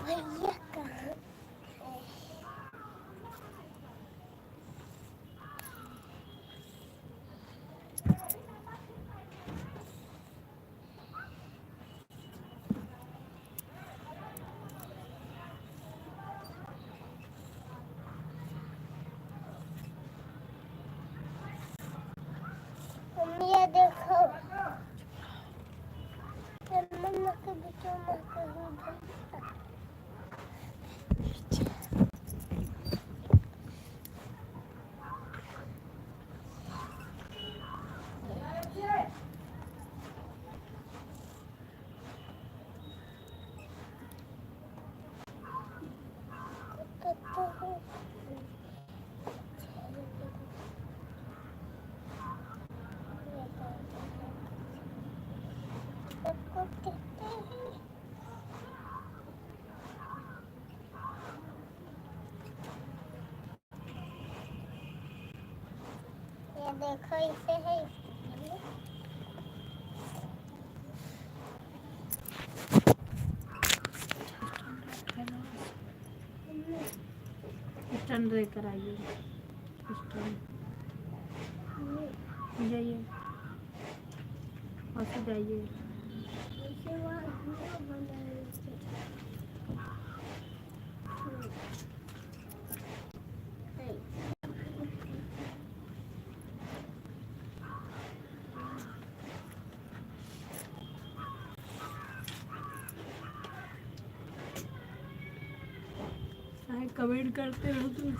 भैया कहाँ मम्मी ये देखो मम्मा के बच्चों में देखो इसे है स्टैंड लेकर आइए, जाइए और से जाइए। कमेंट करते रहो तो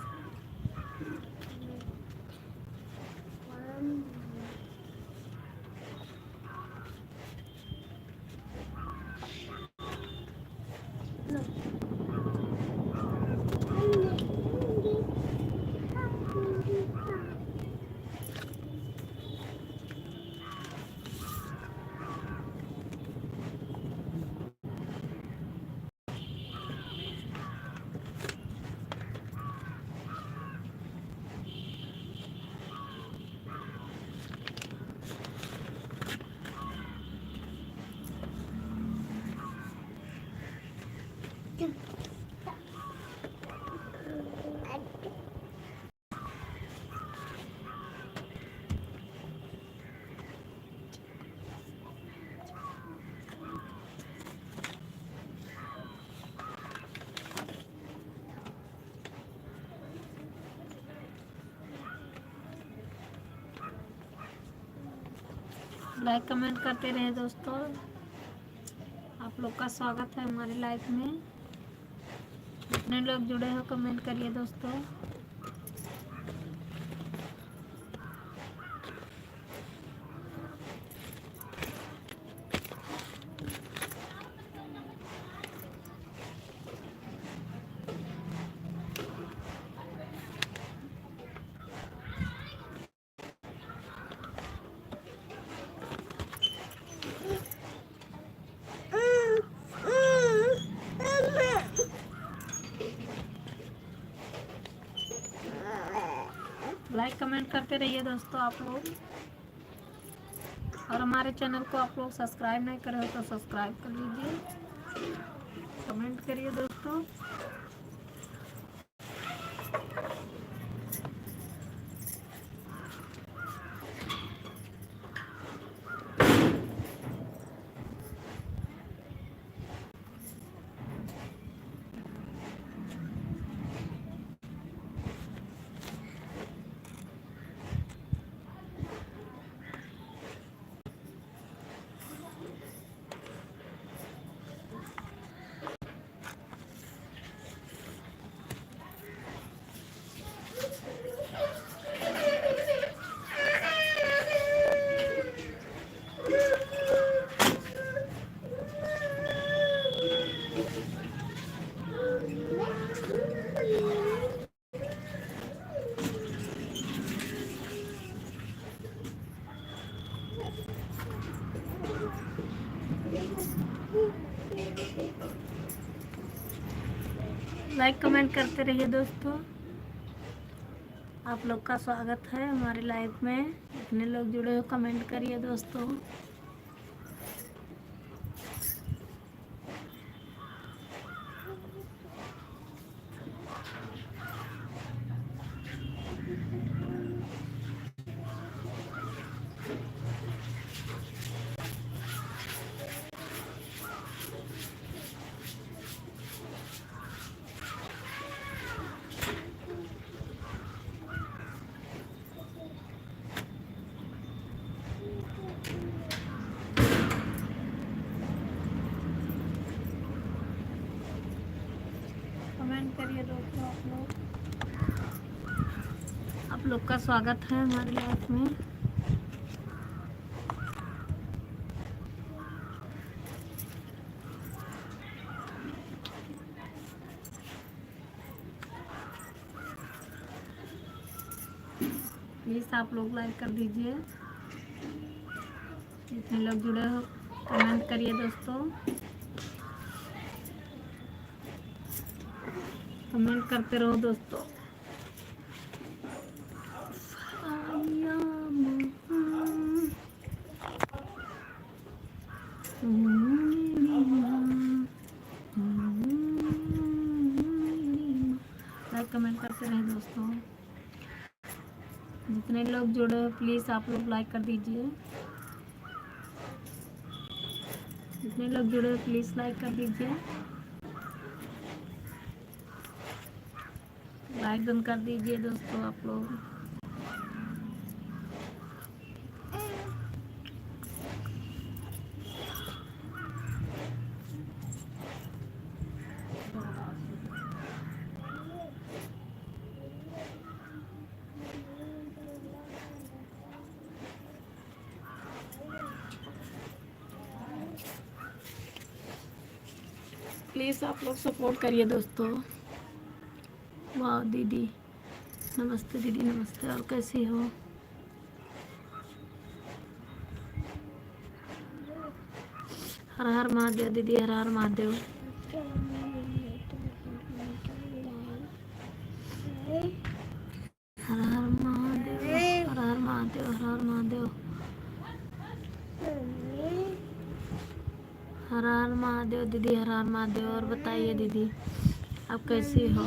लाइक कमेंट करते रहे दोस्तों। आप लोग का स्वागत है हमारी लाइफ में। जितने लोग जुड़े हो कमेंट करिए दोस्तों। लाइक कमेंट करते रहिए दोस्तों आप लोग। और हमारे चैनल को आप लोग सब्सक्राइब नहीं करे हो तो सब्सक्राइब कर लीजिए। कमेंट करिए दोस्तों। लाइक कमेंट करते रहिए दोस्तों। आप लोग का स्वागत है हमारे लाइफ में। जितने लोग जुड़े हो कमेंट करिए दोस्तों। कमेंट करिए दोस्तों। आप लोग का स्वागत है हमारी लाइफ में। प्लीज़ आप लोग लाइक कर दीजिए। जितने लोग जुड़े हो कमेंट करिए दोस्तों। कमेंट करते रहो दोस्तों। लाइक कमेंट करते रहे दोस्तों। जितने लोग जुड़े हो प्लीज़ आप लोग लाइक कर दीजिए। जितने लोग जुड़े हो प्लीज़ लाइक कर दीजिए। लाइक डन कर दीजिए दोस्तों आप लोग। प्लीज़ आप लोग सपोर्ट करिए दोस्तों। वाह दीदी, नमस्ते दीदी, नमस्ते। और कैसी हो? हर हर महादेव दीदी, हर हर महादेव। हर हर महादेव, हर हर महादेव, हर हर महादेव, हर हर महादेव दीदी, हर हर महादेव। और बताइए दीदी आप कैसी हो?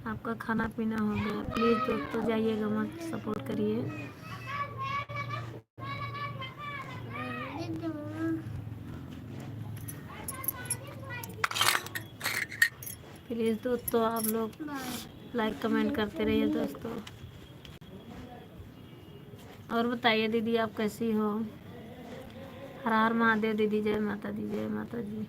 आपका खाना पीना हो गया? प्लीज़ दोस्तों जाइएगा मत, सपोर्ट करिए। प्लीज़ दोस्तों आप लोग लाइक कमेंट करते रहिए दोस्तों। और बताइए दीदी आप कैसी हो? हर हर महादेव दीदी, जय माता दी, जय माता जी।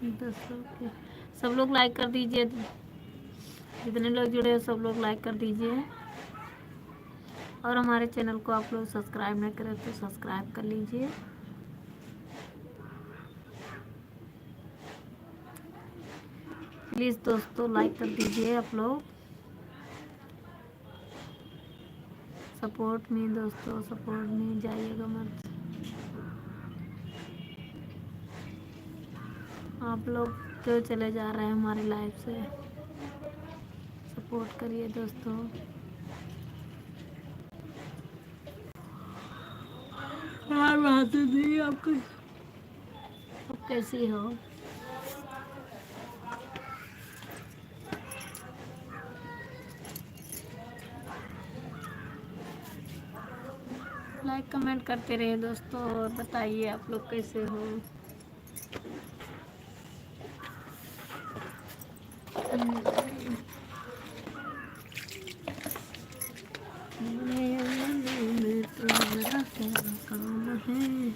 दोस्तों सब लोग लाइक कर दीजिए। जितने लोग जुड़े हो सब लोग लाइक कर दीजिए। और हमारे चैनल को आप लोग सब्सक्राइब नहीं करें तो सब्सक्राइब कर लीजिए। प्लीज़ दोस्तों लाइक कर दीजिए आप लोग। सपोर्ट में दोस्तों, सपोर्ट में जाइएगा मत। आप लोग क्यों चले जा रहे हैं हमारी लाइफ से? सपोर्ट करिए दोस्तों। यार बात नहीं, आपको आप कैसी हो? लाइक कमेंट करते रहिए दोस्तों। और बताइए आप लोग कैसे हो? मेरा क्या काम है?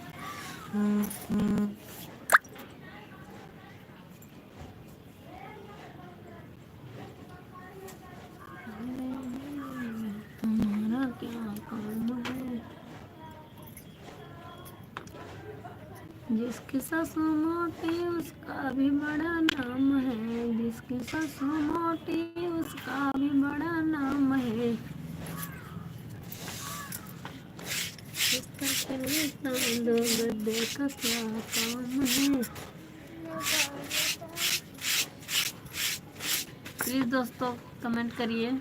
तुम्हारा क्या काम है? जिसकी सासू मोटी उसका भी बड़ा नाम है। जिसकी सासू मोटी उसका भी बड़ा नाम है। दो गद्दे का क्या काम है? प्लीज दोस्तों कमेंट करिए।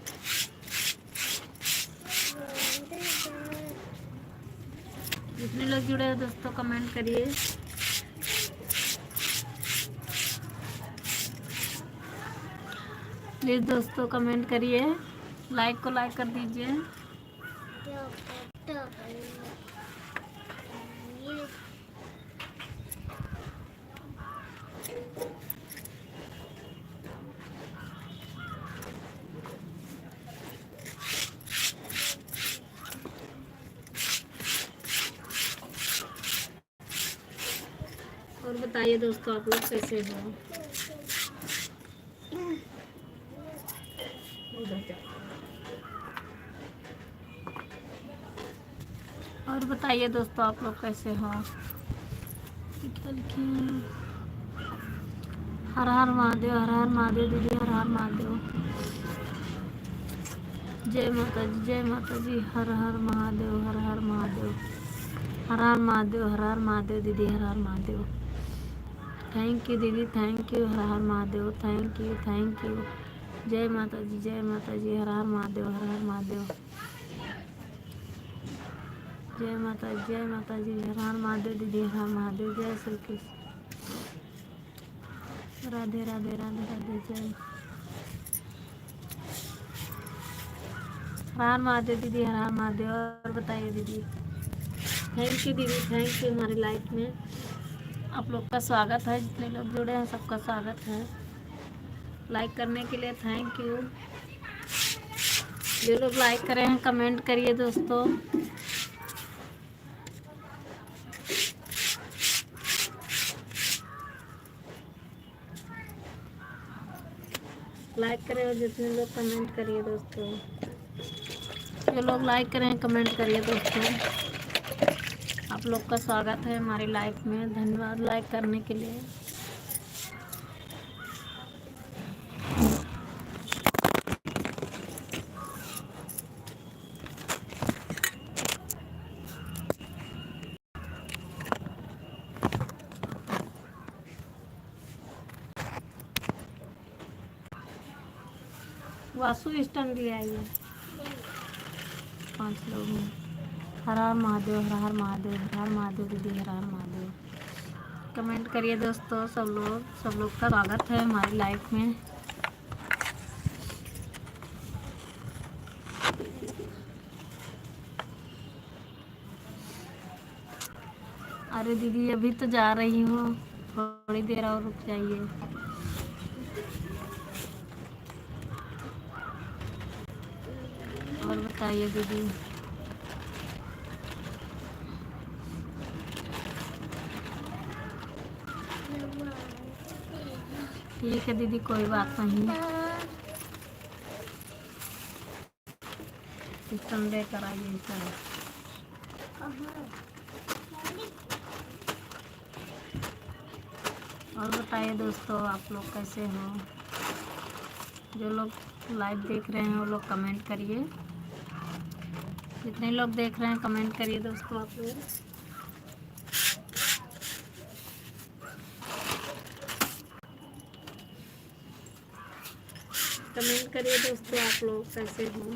जितने लोग जुड़े हैं दोस्तों कमेंट करिए। प्लीज दोस्तों कमेंट करिए। लाइक को लाइक कर दीजिए। और बताइए दोस्तों आप लोग कैसे हो। और बताइए दोस्तों आप लोग कैसे हो। हर हर महादेव, हर हर महादेव दीदी, हर हर महादेव। जय माता जी, जय माता जी। हर हर महादेव, हर हर महादेव, हर हर महादेव, हर हर महादेव दीदी, हर हर महादेव। थैंक यू दीदी, thank you. Her her Mahadev, thank you, thank you. जय माता जी, जय माता जी। हर हर महादेव, हर हर महादेव। जय माता जी, जय माता जी। हर हर महादेव दीदी, हर हर महादेव। जय श्री कृष्ण। राधे राधे राधे राधे। जय हर हर महादेव दीदी, हर हर महादेव। और बताइए दीदी। थैंक यू दीदी, थैंक यू। हमारी लाइफ में आप लोग का स्वागत है, जितने लोग जुड़े हैं सबका स्वागत है। लाइक करने के लिए थैंक यू। जो लोग लाइक करें हैं कमेंट करिए दोस्तों। लाइक करें और जितने लोग कमेंट करिए दोस्तों। जो लोग लाइक करें कमेंट करिए दोस्तों। आप लोग का स्वागत है हमारी लाइफ में। धन्यवाद लाइक करने के लिए। वासु स्टैंड ले आइए। 5 लोग हैं। हर हर महादेव, हर हर महादेव, हर हर महादेव दीदी, हर हर महादेव। कमेंट करिए दोस्तों। सब लोग का स्वागत है हमारी लाइफ में। अरे दीदी अभी तो जा रही हूँ, थोड़ी देर और रुक जाइए। और बताइए दीदी। ठीक है दीदी, कोई बात नहीं। सिस्टम लेकर आइए सर। और बताइए दोस्तों आप लोग कैसे हो। जो लोग लाइव देख रहे हैं वो लोग कमेंट करिए। जितने लोग देख रहे हैं कमेंट करिए दोस्तों आप लोग। कमेंट करिए दोस्तों आप लोग कैसे हो।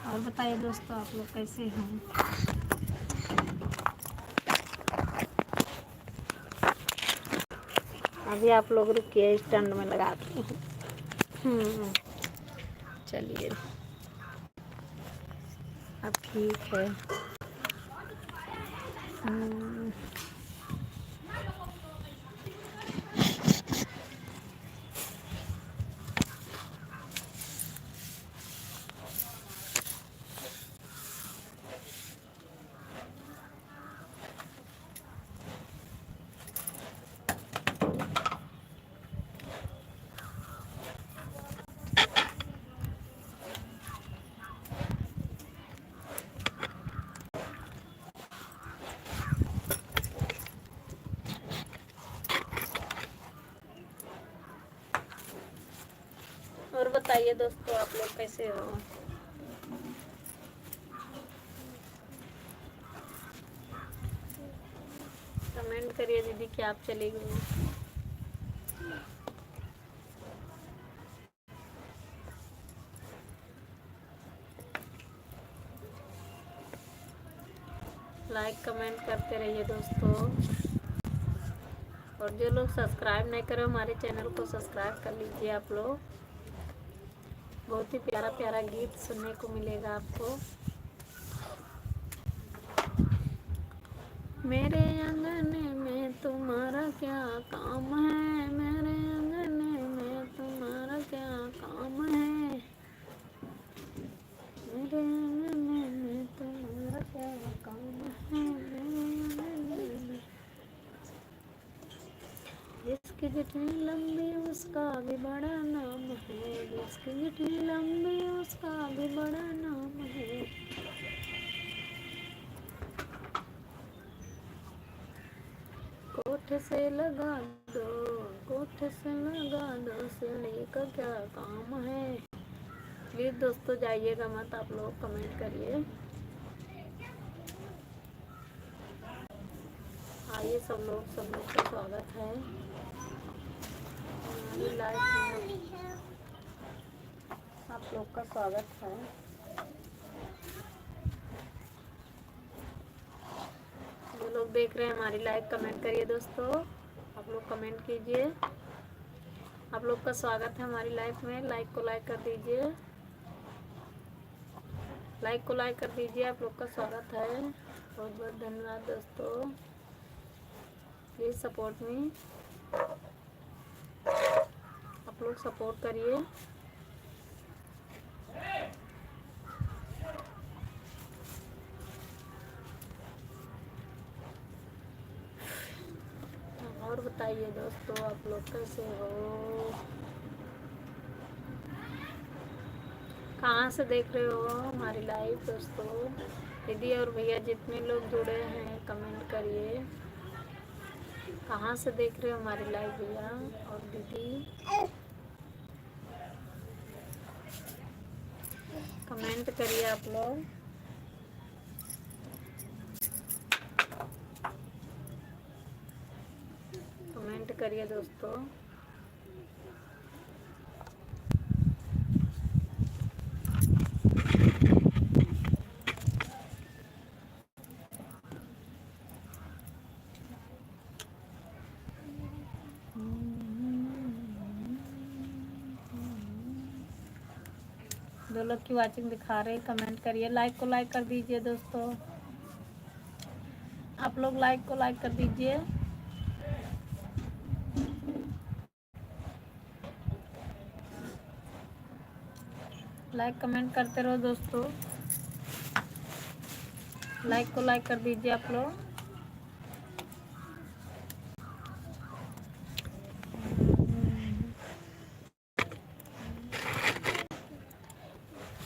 और बताइए दोस्तों आप लोग कैसे हैं। अभी आप लोग रुकिए, स्टैंड में लगाती हूँ। चलिए अब ठीक है। और बताइए दोस्तों आप लोग कैसे हो। कमेंट करिए दीदी कि आप चली गई। लाइक कमेंट करते रहिए दोस्तों। और जो लोग सब्सक्राइब नहीं करे हमारे चैनल को सब्सक्राइब कर लीजिए आप लोग। बहुत ही प्यारा प्यारा गीत सुनने को मिलेगा आपको। मेरे अंगने में तुम्हारा क्या काम है, मेरे अंगने में तुम्हारा क्या काम है, मेरे अंगने में तुम्हारा क्या काम है, मेरे अंगने में। जिसकी जितनी लंबी उसका भी बड़ा नाम है, जिसकी जितनी लंबी उसका भी बड़ा नाम है। कोठ से लगा दो, कोठ से लगा दो, सीढ़ी का क्या काम है। प्लीज दोस्तों जाइएगा मत, आप लोग कमेंट करिए। आइए सब लोग का स्वागत है हमारी लाइफ में, आप लोग का स्वागत है। जो लोग देख रहे हैं हमारी लाइव कमेंट करिए दोस्तों, आप लोग कमेंट कीजिए। आप लोग का स्वागत है हमारी लाइफ में। लाइक को लाइक कर दीजिए, लाइक को लाइक कर दीजिए। आप लोग का स्वागत है, बहुत बहुत धन्यवाद दोस्तों। प्लीज़ सपोर्ट मी, आप लोग सपोर्ट करिए। और बताइए दोस्तों आप लोग कैसे हो, कहाँ से देख रहे हो हमारी लाइव दोस्तों। दीदी और भैया जितने लोग जुड़े हैं कमेंट करिए, कहाँ से देख रहे हो हमारी लाइव भैया और दीदी, कमेंट करिए आप लोग। कमेंट करिए दोस्तों। जो लोग की वाचिंग दिखा रहे हैं कमेंट करिए। लाइक को लाइक कर दीजिए दोस्तों, आप लोग लाइक को लाइक कर दीजिए। लाइक कमेंट करते रहो दोस्तों, लाइक को लाइक कर दीजिए आप लोग।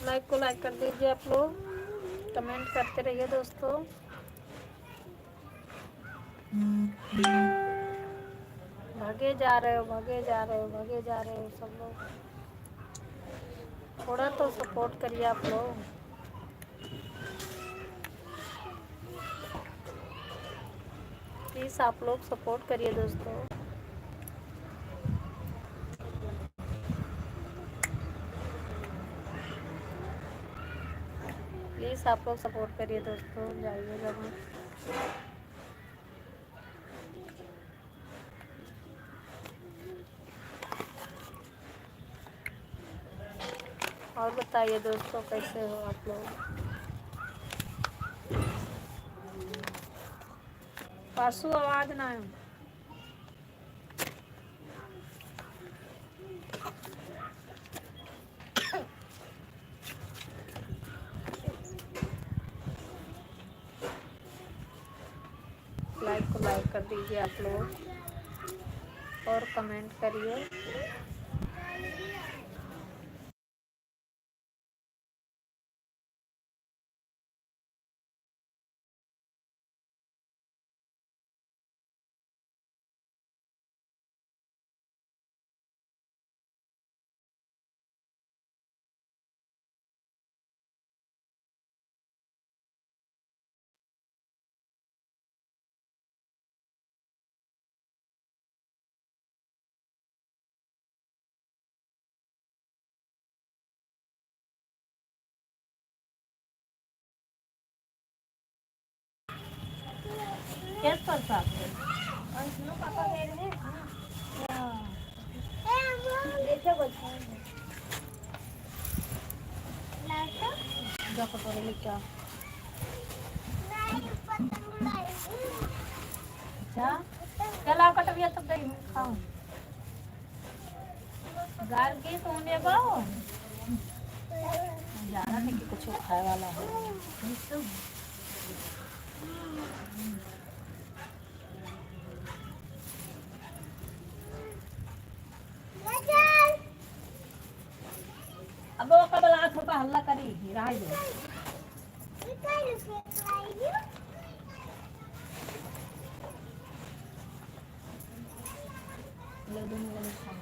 लाइक को लाइक कर दीजिए आप लोग, कमेंट करते रहिए दोस्तों। भागे जा रहे हो, भागे जा रहे हो, भागे जा रहे हो सब लोग, थोड़ा तो सपोर्ट करिए आप लोग। प्लीज़ आप लोग सपोर्ट करिए दोस्तों। प्लीज़ आप लोग सपोर्ट करिए दोस्तों, जाइएगा मत। और बताइए दोस्तों कैसे हो आप लोग। पासू आवाज ना है। लाइक को लाइक कर दीजिए आप लोग और कमेंट करिए। कैसे कर सकते और सुनो पापा कह रहे हैं ए वो देखो बच्चा लाता जा कटोरे लेके आ। नहीं पतंग लाई अच्छा चला कटोरिया तब दे खाओ गार के सोने बाओ जाना नहीं कि कुछ खाए वाला है। गजल अब वो कब ला थोड़ा हल्ला करी रह दे निकाल के लाई ले दोनों वाले खाओ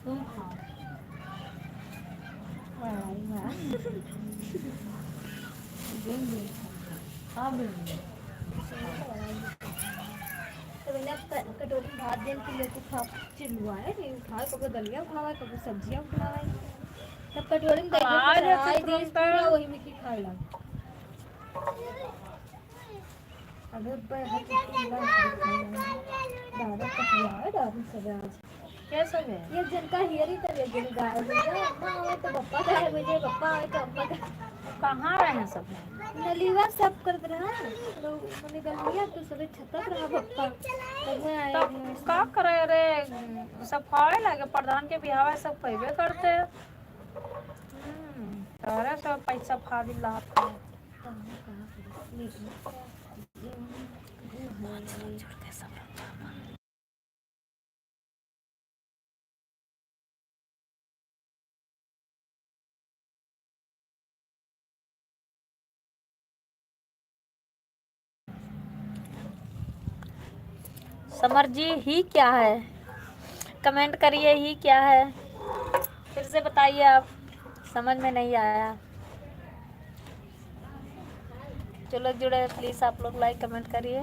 तुम खाओ देंगे हाँ देंगे तो मैंने कटोरी भात देन के लिए तो खा चिल्लुआए नहीं उठाए कभी दलिया उठावा कभी सब्जियां उठावा तब कटोरी में आज दही ऐसे देश पूरा वही में की खाए ला अगर पर हर दादा कटिया दादी सब आज कैसे है ये जनका हियरी तब एक दिन गाय भैया अम्मा आवे तो पप्पा का है भैया पप्पा आवे तो अम्मा का कहाँ रहे सब नलीवा सब करत रहा तो मैंने गलिया तो सब छतक रहा पप्पा तब मैं आया तब का करे रे सब खाए लगे प्रधान के बिहाव सब पैबे करते अरे सब पैसा फादी लाते समर जी ही क्या है कमेंट करिए ही क्या है फिर से बताइए आप समझ में नहीं आया जो लोग जुड़े हैं प्लीज आप लोग लाइक कमेंट करिए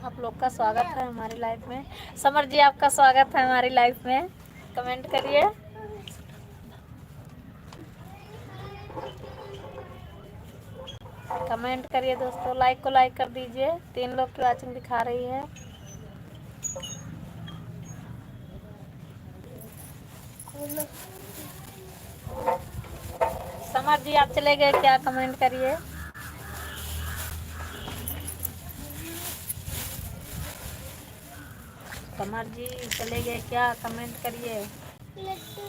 आप लोग का स्वागत है हमारी लाइफ में समर जी आपका स्वागत है हमारी लाइफ में कमेंट करिए कमेंट करिए दोस्तों लाइक को लाइक कर दीजिए 3 लोग की वाचिंग दिखा रही है समर जी आप चले गए क्या कमेंट करिए समर जी चले गए क्या कमेंट करिए लड्डू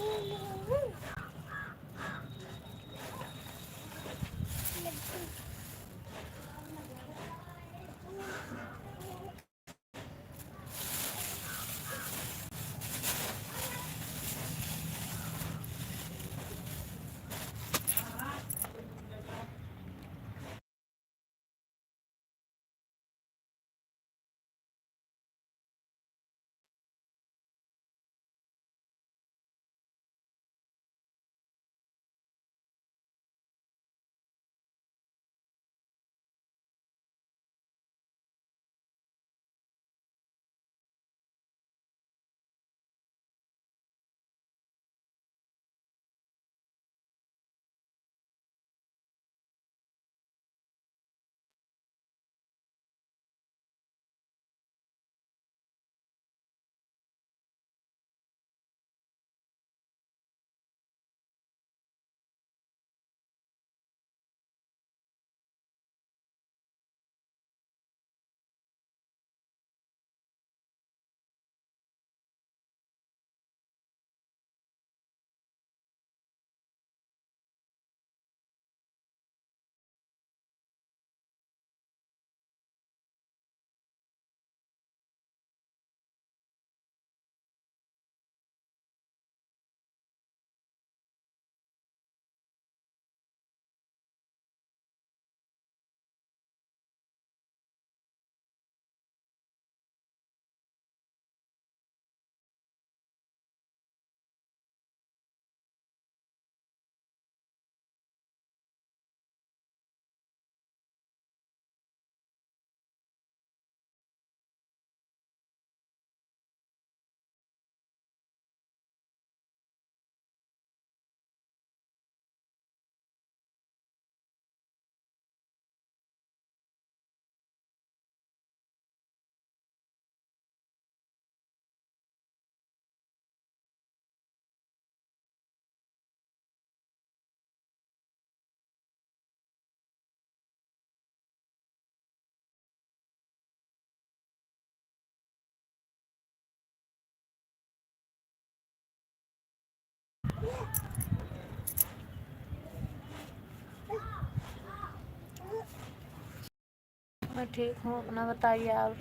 मैं ठीक हूँ, अपना बताइए। और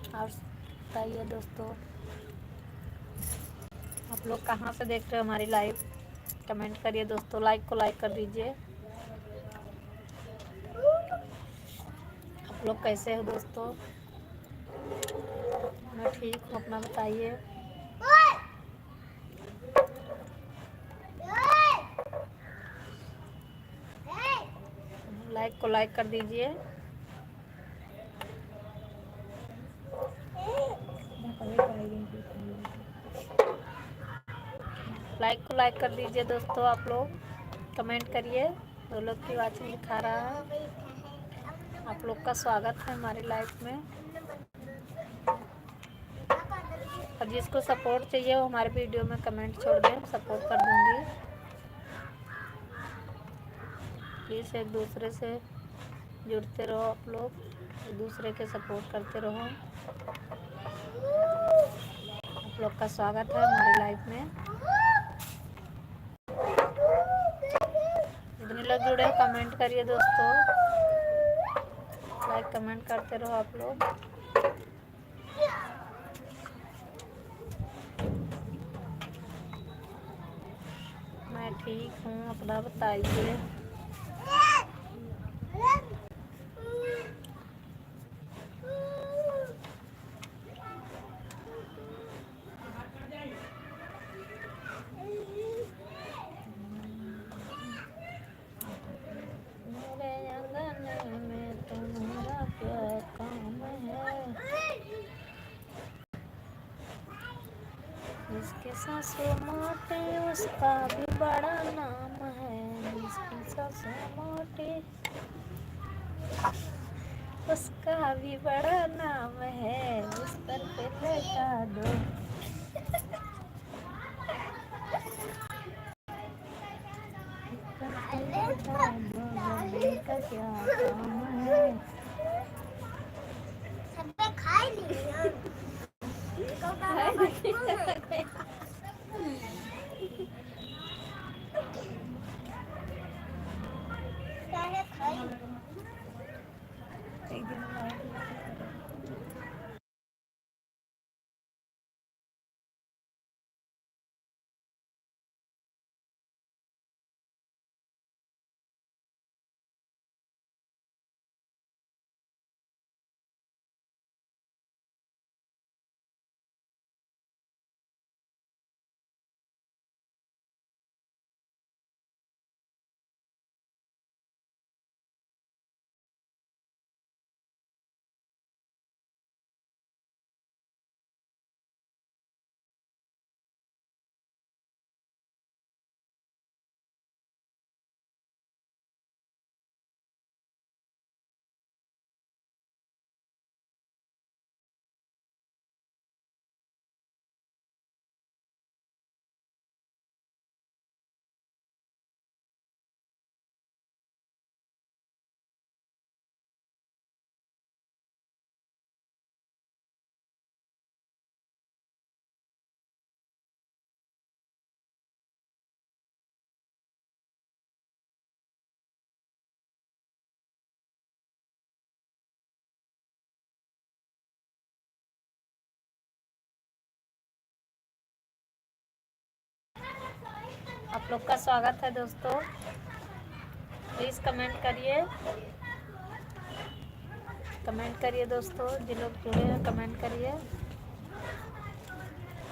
बताइए दोस्तों, आप लोग कहाँ से देख रहे हो हमारी लाइव? कमेंट करिए दोस्तों, लाइक को लाइक कर दीजिए। आप लोग कैसे हो दोस्तों? मैं ठीक हूँ, अपना बताइए। लाइक को लाइक कर दीजिए। लाइक को लाइक कर दीजिए दोस्तों। आप लोग कमेंट करिए। दो लोग की वाचिंग दिखा रहा है। आप लोग का स्वागत है हमारी लाइफ में। और जिसको सपोर्ट चाहिए वो हमारे वीडियो में कमेंट छोड़ दें, सपोर्ट कर दूंगी। प्लीज़ एक दूसरे से जुड़ते रहो, आप लोग एक दूसरे के सपोर्ट करते रहो। आप लोग का स्वागत है हमारी लाइफ में। जितने लोग जुड़े कमेंट करिए दोस्तों, लाइक कमेंट करते रहो आप लोग। मैं ठीक हूँ, अपना बताइए। मेरे अंगन में तुम्हारा क्या काम है? जिसके सासू मोटे उसका भी बड़ा नाम है। जिसकी सासू मोटे उसका भी बड़ा नाम है। उस पर पे लगा दो। का क्या काम है? सबने खा लिया। सारे खाई। एक दिन आप लोग का स्वागत है दोस्तों। प्लीज़ कमेंट करिए। कमेंट करिए दोस्तों, जिन लोग जुड़े हैं कमेंट करिए।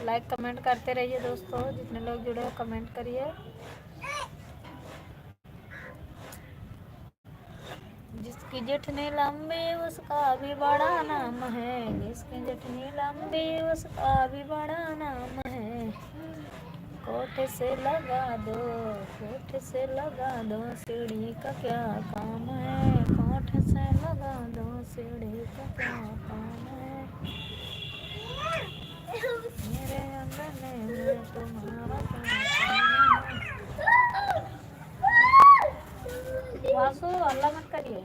लाइक कमेंट करते रहिए दोस्तों, जितने लोग जुड़े हैं कमेंट करिए। जिसकी जेठनी लंबी उसका भी बड़ा नाम है। जिसकी जेठनी लंबी उसका भी बड़ा नाम है। कोठे से लगा दो, कोठे से लगा दो, सीढ़ी का क्या काम है? कोठे से लगा दो, सीढ़ी का क्या काम है? मेरे अंगने में तुम्हारा क्या काम है? वासु अल्लाह मत करिए।